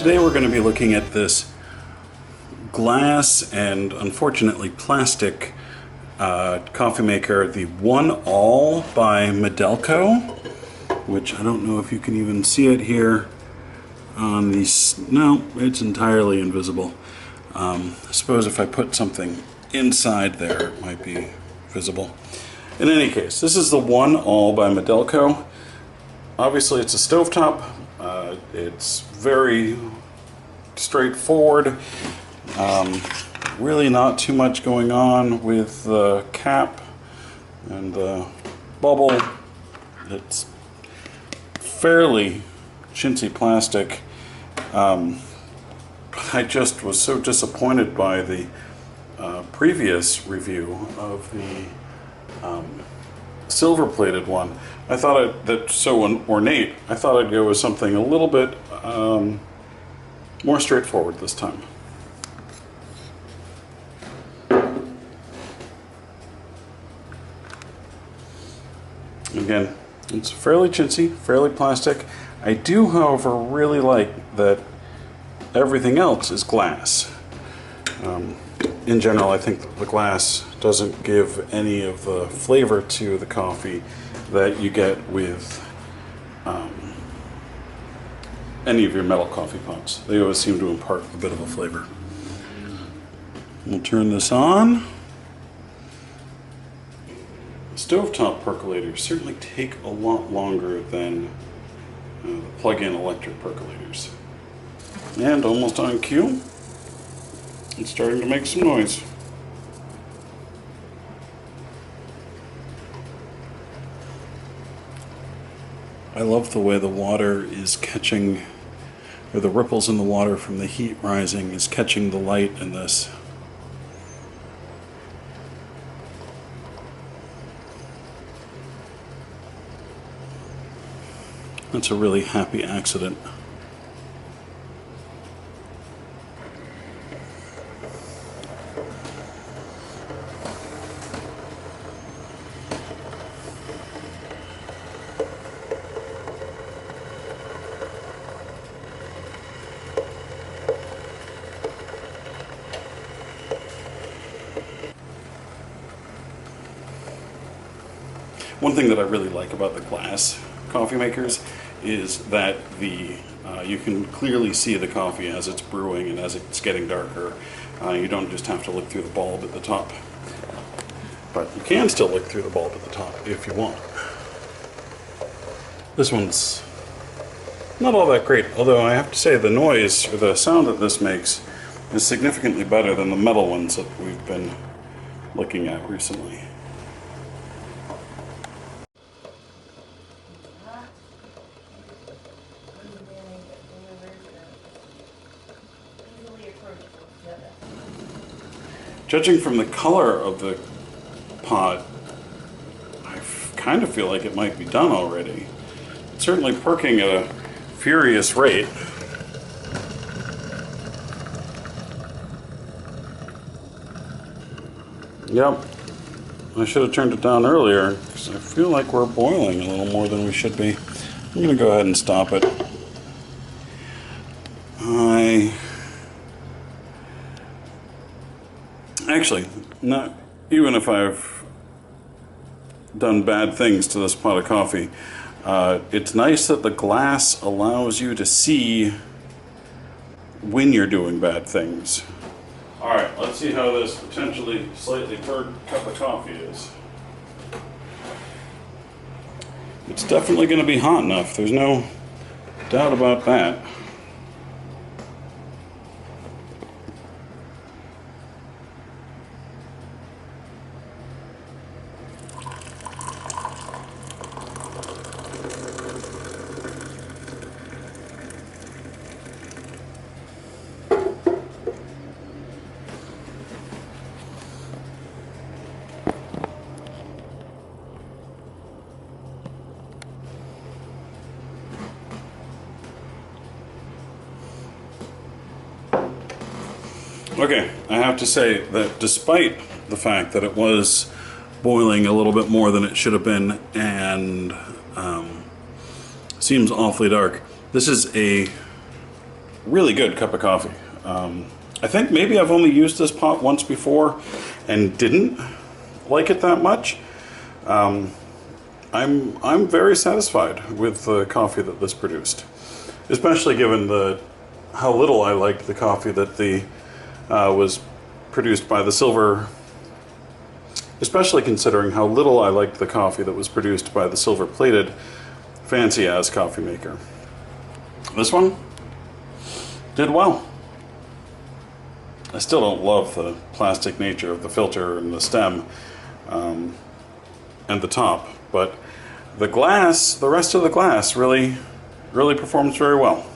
today we're going to be looking at this glass and unfortunately plastic coffee maker, the One All by Medelco, which I don't know if you can even see it here on these. No, it's entirely invisible. I suppose if I put something inside there it might be visible. In any case, this is the One All by Medelco. Obviously it's a stovetop. It's very straightforward. Really not too much going on with the cap and the bubble. It's fairly chintzy plastic. I just was so disappointed by the previous review of the silver-plated one. I thought that so ornate. I thought I'd go with something a little bit more straightforward this time. Again, it's fairly chintzy, fairly plastic. I do, however, really like that everything else is glass. In general, I think the glass doesn't give any of the flavor to the coffee that you get with any of your metal coffee pots. They always seem to impart a bit of a flavor. We'll turn this on. Stovetop percolators certainly take a lot longer than the plug-in electric percolators. And almost on cue, it's starting to make some noise. I love the way the water is catching, or the ripples in the water from the heat rising is catching the light in this. That's a really happy accident. One thing that I really like about the glass coffee makers is that you can clearly see the coffee as it's brewing and as it's getting darker. You don't just have to look through the bulb at the top. But you can still look through the bulb at the top if you want. This one's not all that great, although I have to say the noise, or the sound that this makes, is significantly better than the metal ones that we've been looking at recently. Judging from the color of the pot, I kind of feel like it might be done already. It's certainly perking at a furious rate. Yep, I should have turned it down earlier because I feel like we're boiling a little more than we should be. I'm going to go ahead and stop it. Actually, not even if I've done bad things to this pot of coffee, it's nice that the glass allows you to see when you're doing bad things. Alright, let's see how this potentially slightly burnt cup of coffee is. It's definitely going to be hot enough, there's no doubt about that. Okay, I have to say that despite the fact that it was boiling a little bit more than it should have been and seems awfully dark, this is a really good cup of coffee. I think maybe I've only used this pot once before and didn't like it that much. I'm very satisfied with the coffee that this produced, especially given how little I liked the coffee that was produced by the silver. Especially considering how little I liked the coffee that was produced by the silver-plated fancy-ass coffee maker. This one did well. I still don't love the plastic nature of the filter and the stem and the top, but the glass, the rest of the glass really performs very well.